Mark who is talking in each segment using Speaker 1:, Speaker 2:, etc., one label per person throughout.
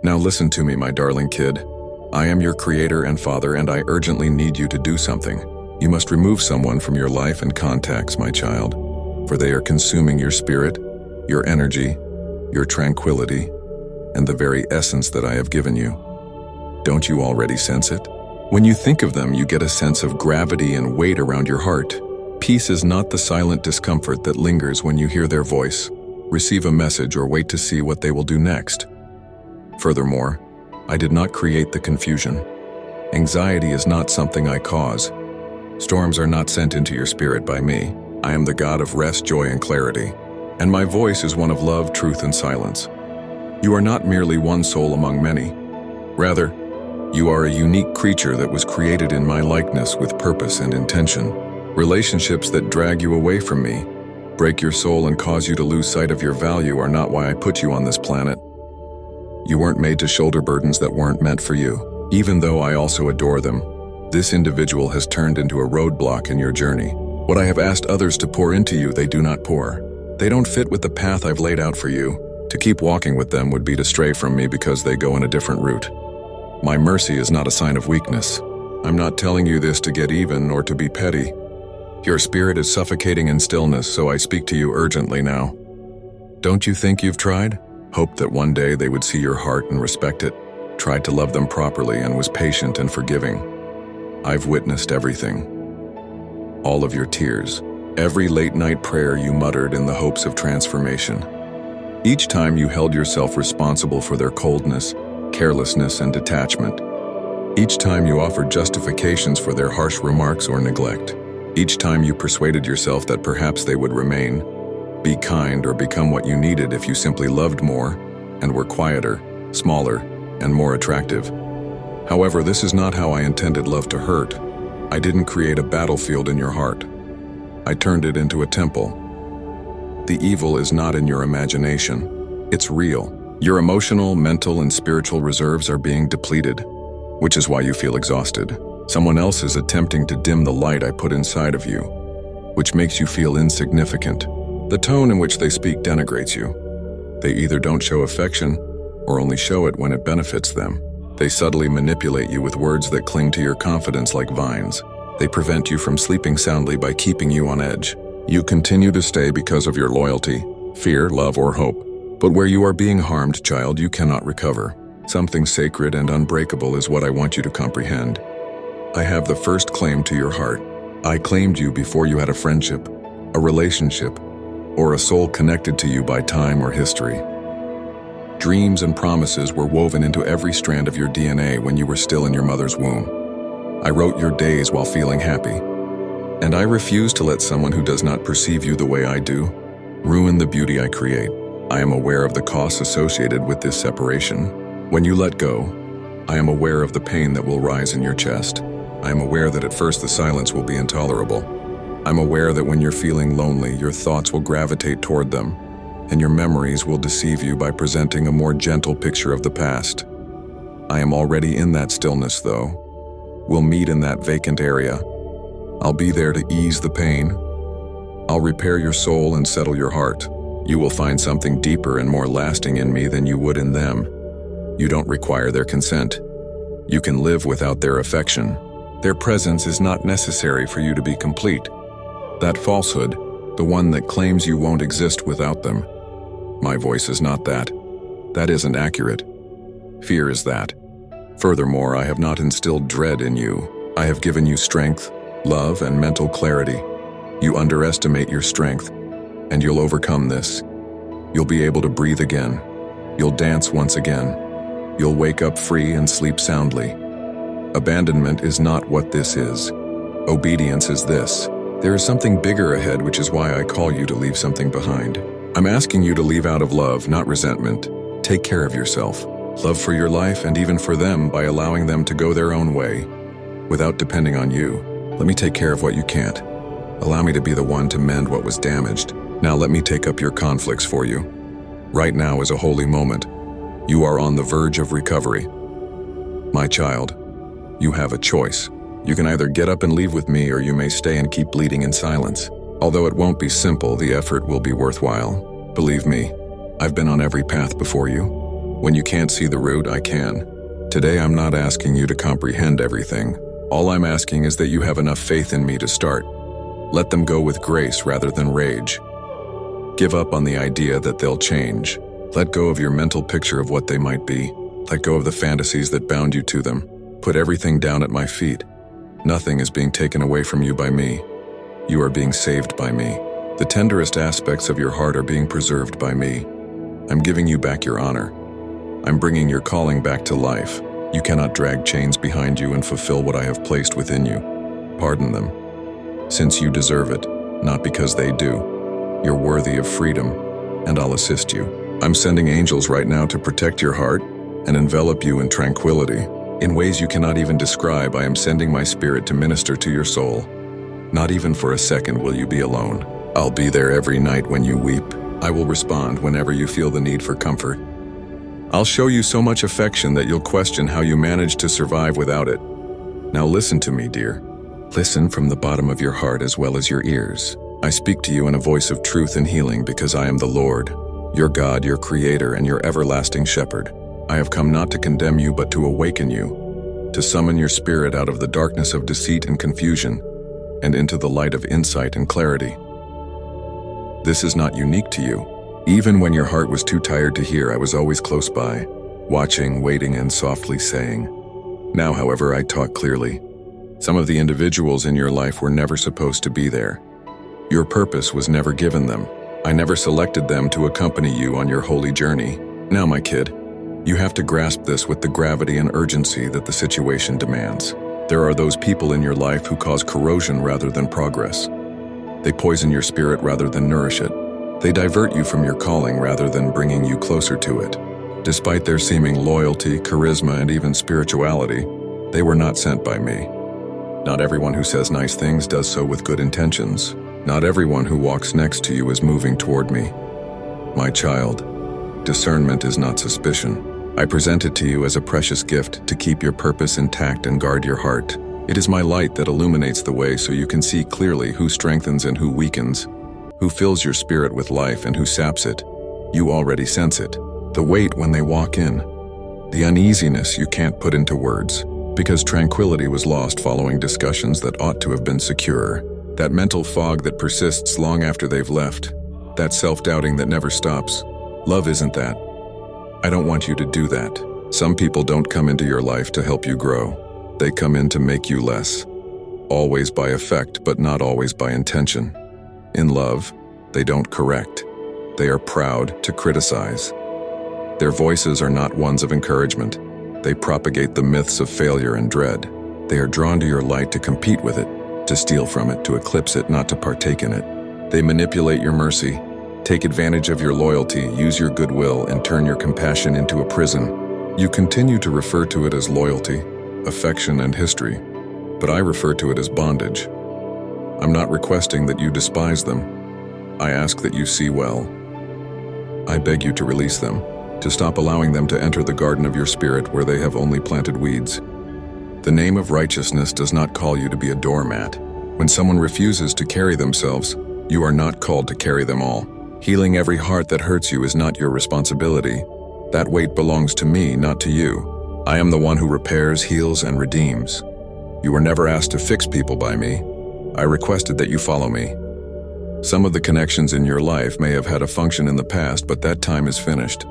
Speaker 1: Now listen to me, my darling kid. I am your creator and father, and I urgently need you to do something. You must remove someone from your life and contacts, my child, for they are consuming your spirit, your energy, your tranquility, and the very essence that I have given you. Don't you already sense it? When you think of them, you get a sense of gravity and weight around your heart. Peace is not the silent discomfort that lingers when you hear their voice, receive a message, or wait to see what they will do next. Furthermore, I did not create the confusion. Anxiety is not something I cause. Storms are not sent into your spirit by me. I am the God of rest, joy, and clarity, and my voice is one of love, truth, and silence. You are not merely one soul among many. Rather, you are a unique creature that was created in my likeness with purpose and intention. Relationships that drag you away from me, break your soul, and cause you to lose sight of your value are not why I put you on this planet. You weren't made to shoulder burdens that weren't meant for you. Even though I also adore them, this individual has turned into a roadblock in your journey. What I have asked others to pour into you, they do not pour. They don't fit with the path I've laid out for you. To keep walking with them would be to stray from me because they go in a different route. My mercy is not a sign of weakness. I'm not telling you this to get even or to be petty. Your spirit is suffocating in stillness, so I speak to you urgently now. Don't you think you've tried? Hoped that one day they would see your heart and respect it, tried to love them properly, and was patient and forgiving. I've witnessed everything. All of your tears, every late-night prayer you muttered in the hopes of transformation. Each time you held yourself responsible for their coldness, carelessness, and detachment. Each time you offered justifications for their harsh remarks or neglect. Each time you persuaded yourself that perhaps they would remain, be kind, or become what you needed if you simply loved more and were quieter, smaller, and more attractive. However, this is not how I intended love to hurt. I didn't create a battlefield in your heart. I turned it into a temple. The evil is not in your imagination. It's real. Your emotional, mental, and spiritual reserves are being depleted, which is why you feel exhausted. Someone else is attempting to dim the light I put inside of you, which makes you feel insignificant. The tone in which they speak denigrates you. They either don't show affection or only show it when it benefits them. They subtly manipulate you with words that cling to your confidence like vines. They prevent you from sleeping soundly by keeping you on edge. You continue to stay because of your loyalty, fear, love, or hope. But where you are being harmed, child, you cannot recover. Something sacred and unbreakable is what I want you to comprehend. I have the first claim to your heart. I claimed you before you had a friendship, a relationship, or a soul connected to you by time or history. Dreams and promises were woven into every strand of your DNA when you were still in your mother's womb. I wrote your days while feeling happy. And I refuse to let someone who does not perceive you the way I do ruin the beauty I create. I am aware of the costs associated with this separation. When you let go, I am aware of the pain that will rise in your chest. I am aware that at first the silence will be intolerable. I'm aware that when you're feeling lonely, your thoughts will gravitate toward them, and your memories will deceive you by presenting a more gentle picture of the past. I am already in that stillness, though. We'll meet in that vacant area. I'll be there to ease the pain. I'll repair your soul and settle your heart. You will find something deeper and more lasting in me than you would in them. You don't require their consent. You can live without their affection. Their presence is not necessary for you to be complete. That falsehood, the one that claims you won't exist without them. My voice is not that. That isn't accurate. Fear is that. Furthermore, I have not instilled dread in you. I have given you strength, love, and mental clarity. You underestimate your strength, and you'll overcome this. You'll be able to breathe again. You'll dance once again. You'll wake up free and sleep soundly. Abandonment is not what this is. Obedience is this. There is something bigger ahead, which is why I call you to leave something behind. I'm asking you to leave out of love, not resentment. Take care of yourself. Love for your life and even for them by allowing them to go their own way, without depending on you. Let me take care of what you can't. Allow me to be the one to mend what was damaged. Now let me take up your conflicts for you. Right now is a holy moment. You are on the verge of recovery. My child, you have a choice. You can either get up and leave with me, or you may stay and keep bleeding in silence. Although it won't be simple, the effort will be worthwhile. Believe me, I've been on every path before you. When you can't see the root, I can. Today I'm not asking you to comprehend everything. All I'm asking is that you have enough faith in me to start. Let them go with grace rather than rage. Give up on the idea that they'll change. Let go of your mental picture of what they might be. Let go of the fantasies that bound you to them. Put everything down at my feet. Nothing is being taken away from you by me. You are being saved by me. The tenderest aspects of your heart are being preserved by me. I'm giving you back your honor. I'm bringing your calling back to life. You cannot drag chains behind you and fulfill what I have placed within you. Pardon them, since you deserve it, not because they do. You're worthy of freedom, and I'll assist you. I'm sending angels right now to protect your heart and envelop you in tranquility. In ways you cannot even describe, I am sending my spirit to minister to your soul. Not even for a second will you be alone. I'll be there every night when you weep. I will respond whenever you feel the need for comfort. I'll show you so much affection that you'll question how you managed to survive without it. Now listen to me, dear. Listen from the bottom of your heart as well as your ears. I speak to you in a voice of truth and healing because I am the Lord, your God, your Creator, and your everlasting Shepherd. I have come not to condemn you but to awaken you, to summon your spirit out of the darkness of deceit and confusion, and into the light of insight and clarity. This is not unique to you. Even when your heart was too tired to hear, I was always close by, watching, waiting, and softly saying. Now, however, I talk clearly. Some of the individuals in your life were never supposed to be there. Your purpose was never given them. I never selected them to accompany you on your holy journey. Now, my kid, you have to grasp this with the gravity and urgency that the situation demands. There are those people in your life who cause corrosion rather than progress. They poison your spirit rather than nourish it. They divert you from your calling rather than bringing you closer to it. Despite their seeming loyalty, charisma, and even spirituality, they were not sent by me. Not everyone who says nice things does so with good intentions. Not everyone who walks next to you is moving toward me. My child, discernment is not suspicion. I present it to you as a precious gift to keep your purpose intact and guard your heart. It is my light that illuminates the way so you can see clearly who strengthens and who weakens, who fills your spirit with life and who saps it. You already sense it. The weight when they walk in. The uneasiness you can't put into words, because tranquility was lost following discussions that ought to have been secure. That mental fog that persists long after they've left. That self-doubting that never stops. Love isn't that. I don't want you to do that. Some people don't come into your life to help you grow. They come in to make you less. Always by effect, but not always by intention. In love, they don't correct. They are proud to criticize. Their voices are not ones of encouragement. They propagate the myths of failure and dread. They are drawn to your light to compete with it, to steal from it, to eclipse it, not to partake in it. They manipulate your mercy, take advantage of your loyalty, use your goodwill, and turn your compassion into a prison. You continue to refer to it as loyalty, affection, and history, but I refer to it as bondage. I'm not requesting that you despise them. I ask that you see well. I beg you to release them, to stop allowing them to enter the garden of your spirit where they have only planted weeds. The name of righteousness does not call you to be a doormat. When someone refuses to carry themselves, you are not called to carry them all. Healing every heart that hurts you is not your responsibility. That weight belongs to me, not to you. I am the one who repairs, heals, and redeems. You were never asked to fix people by me. I requested that you follow me. Some of the connections in your life may have had a function in the past, but that time is finished.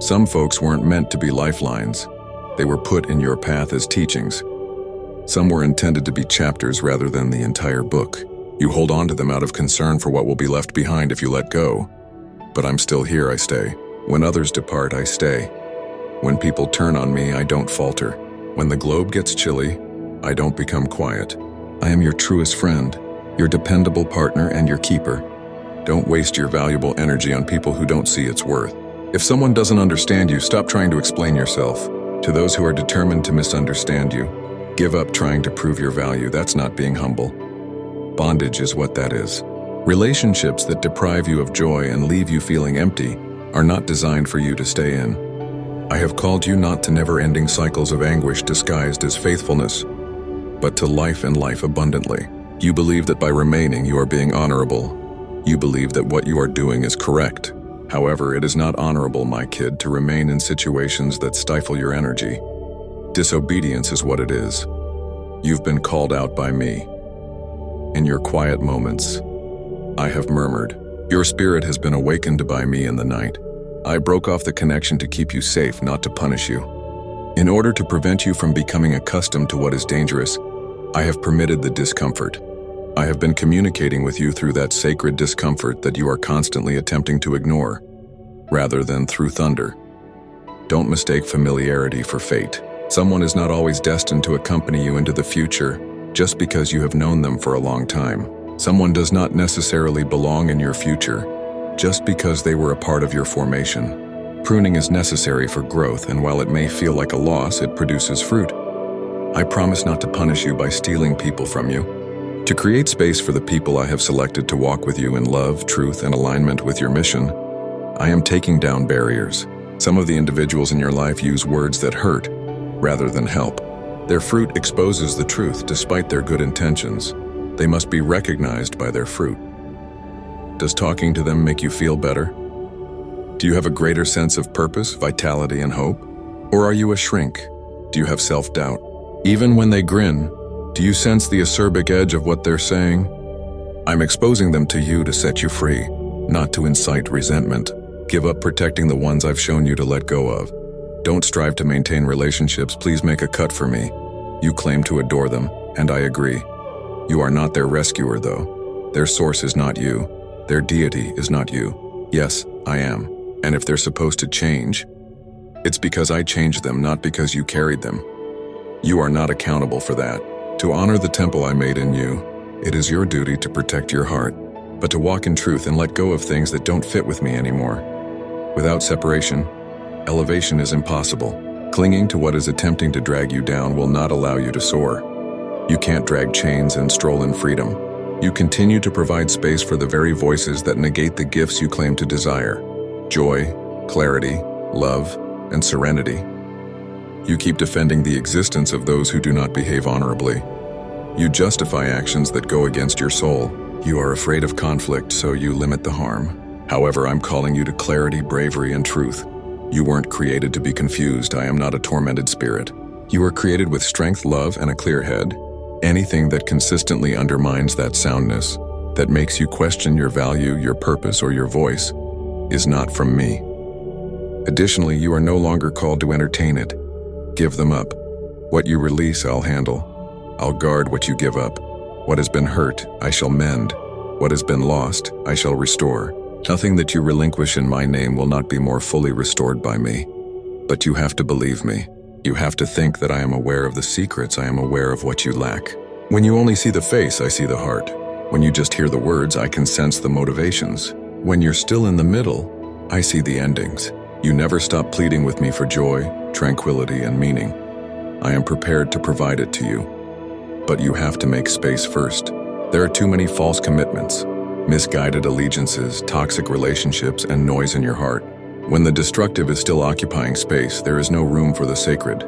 Speaker 1: Some folks weren't meant to be lifelines. They were put in your path as teachings. Some were intended to be chapters rather than the entire book. You hold on to them out of concern for what will be left behind if you let go. But I'm still here, I stay. When others depart, I stay. When people turn on me, I don't falter. When the globe gets chilly, I don't become quiet. I am your truest friend, your dependable partner, and your keeper. Don't waste your valuable energy on people who don't see its worth. If someone doesn't understand you, stop trying to explain yourself. To those who are determined to misunderstand you, give up trying to prove your value. That's not being humble. Bondage is what that is. Relationships that deprive you of joy and leave you feeling empty are not designed for you to stay in. I have called you not to never-ending cycles of anguish disguised as faithfulness, but to life and life abundantly. You believe that by remaining you are being honorable. You believe that what you are doing is correct. However, it is not honorable, my kid, to remain in situations that stifle your energy. Disobedience is what it is. You've been called out by me. In your quiet moments, I have murmured. Your spirit has been awakened by me in the night. I broke off the connection to keep you safe, not to punish you. In order to prevent you from becoming accustomed to what is dangerous, I have permitted the discomfort. I have been communicating with you through that sacred discomfort that you are constantly attempting to ignore, rather than through thunder. Don't mistake familiarity for fate. Someone is not always destined to accompany you into the future just because you have known them for a long time. Someone does not necessarily belong in your future just because they were a part of your formation. Pruning is necessary for growth, and while it may feel like a loss, it produces fruit. I promise not to punish you by stealing people from you. To create space for the people I have selected to walk with you in love, truth, and alignment with your mission, I am taking down barriers. Some of the individuals in your life use words that hurt rather than help. Their fruit exposes the truth despite their good intentions. They must be recognized by their fruit. Does talking to them make you feel better? Do you have a greater sense of purpose, vitality, and hope? Or are you a shrink? Do you have self-doubt? Even when they grin, do you sense the acerbic edge of what they're saying? I'm exposing them to you to set you free, not to incite resentment. Give up protecting the ones I've shown you to let go of. Don't strive to maintain relationships. Please make a cut for me. You claim to adore them, and I agree. You are not their rescuer, though. Their source is not you. Their deity is not you. Yes, I am. And if they're supposed to change, it's because I changed them, not because you carried them. You are not accountable for that. To honor the temple I made in you, it is your duty to protect your heart, but to walk in truth and let go of things that don't fit with me anymore. Without separation, elevation is impossible. Clinging to what is attempting to drag you down will not allow you to soar. You can't drag chains and stroll in freedom. You continue to provide space for the very voices that negate the gifts you claim to desire: joy, clarity, love, and serenity. You keep defending the existence of those who do not behave honorably. You justify actions that go against your soul. You are afraid of conflict, so you limit the harm. However, I'm calling you to clarity, bravery, and truth. You weren't created to be confused. I am not a tormented spirit. You were created with strength, love, and a clear head. Anything that consistently undermines that soundness, that makes you question your value, your purpose, or your voice, is not from me. Additionally, you are no longer called to entertain it. Give them up. What you release, I'll handle. I'll guard what you give up. What has been hurt, I shall mend. What has been lost, I shall restore. Nothing that you relinquish in my name will not be more fully restored by me. But you have to believe me. You have to think that I am aware of the secrets. I am aware of what you lack. When you only see the face, I see the heart. When you just hear the words, I can sense the motivations. When you're still in the middle, I see the endings. You never stop pleading with me for joy, tranquility, and meaning. I am prepared to provide it to you. But you have to make space first. There are too many false commitments, misguided allegiances, toxic relationships, and noise in your heart. When the destructive is still occupying space, there is no room for the sacred.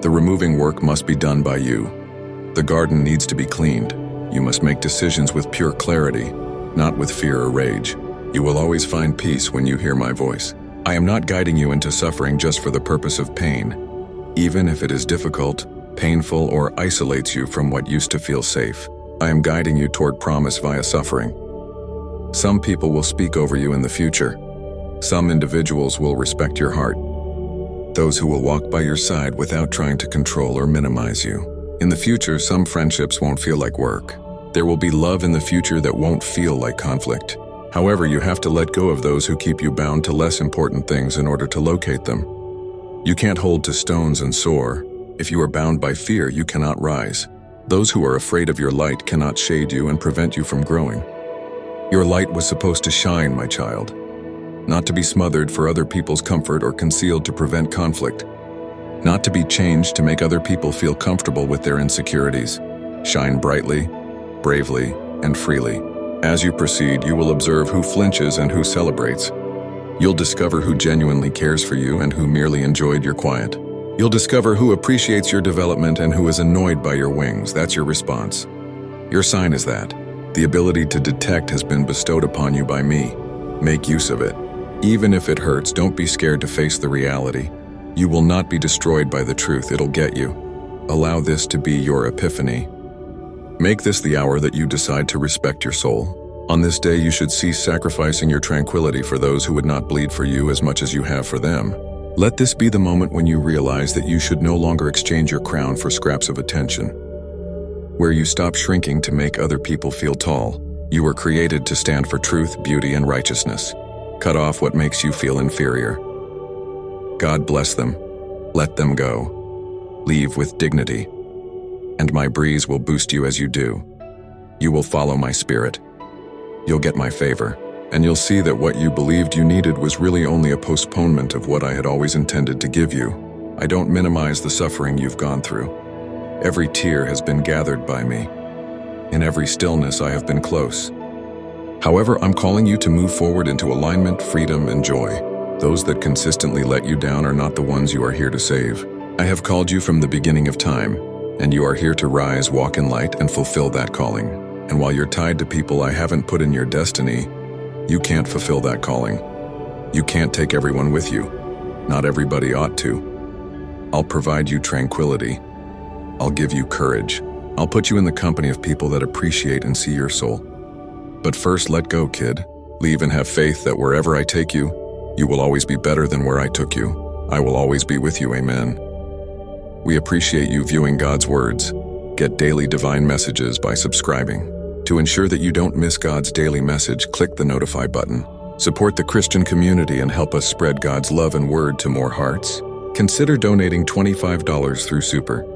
Speaker 1: The removing work must be done by you. The garden needs to be cleaned. You must make decisions with pure clarity, not with fear or rage. You will always find peace when you hear my voice. I am not guiding you into suffering just for the purpose of pain, even if it is difficult, painful, or isolates you from what used to feel safe. I am guiding you toward promise via suffering. Some people will speak over you in the future. Some individuals will respect your heart. Those who will walk by your side without trying to control or minimize you. In the future, some friendships won't feel like work. There will be love in the future that won't feel like conflict. However, you have to let go of those who keep you bound to less important things in order to locate them. You can't hold to stones and soar. If you are bound by fear, you cannot rise. Those who are afraid of your light cannot shade you and prevent you from growing. Your light was supposed to shine, my child, not to be smothered for other people's comfort or concealed to prevent conflict, not to be changed to make other people feel comfortable with their insecurities. Shine brightly, bravely, and freely. As you proceed, you will observe who flinches and who celebrates. You'll discover who genuinely cares for you and who merely enjoyed your quiet. You'll discover who appreciates your development and who is annoyed by your wings. That's your response. Your sign is that. The ability to detect has been bestowed upon you by me. Make use of it. Even if it hurts, don't be scared to face the reality. You will not be destroyed by the truth, it'll get you. Allow this to be your epiphany. Make this the hour that you decide to respect your soul. On this day, you should cease sacrificing your tranquility for those who would not bleed for you as much as you have for them. Let this be the moment when you realize that you should no longer exchange your crown for scraps of attention. Where you stop shrinking to make other people feel tall. You were created to stand for truth, beauty, and righteousness. Cut off what makes you feel inferior. God bless them. Let them go. Leave with dignity. And my breeze will boost you as you do. You will follow my spirit. You'll get my favor. And you'll see that what you believed you needed was really only a postponement of what I had always intended to give you. I don't minimize the suffering you've gone through. Every tear has been gathered by me. In every stillness I have been close. However, I'm calling you to move forward into alignment, freedom, and joy. Those that consistently let you down are not the ones you are here to save. I have called you from the beginning of time, and you are here to rise, walk in light, and fulfill that calling. And while you're tied to people I haven't put in your destiny, you can't fulfill that calling. You can't take everyone with you. Not everybody ought to. I'll provide you tranquility. I'll give you courage. I'll put you in the company of people that appreciate and see your soul. But first, let go, kid. Leave and have faith that wherever I take you, you will always be better than where I took you. I will always be with you, amen. We appreciate you viewing God's words. Get daily divine messages by subscribing. To ensure that you don't miss God's daily message, click the notify button. Support the Christian community and help us spread God's love and word to more hearts. Consider donating $25 through Super.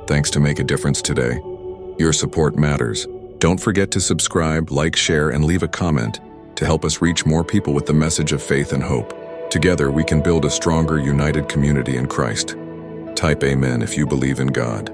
Speaker 1: Thanks to make a difference today. Your support matters. Don't forget to subscribe, like, share, and leave a comment to help us reach more people with the message of faith and hope. Together, we can build a stronger, united community in Christ. Type Amen if you believe in God.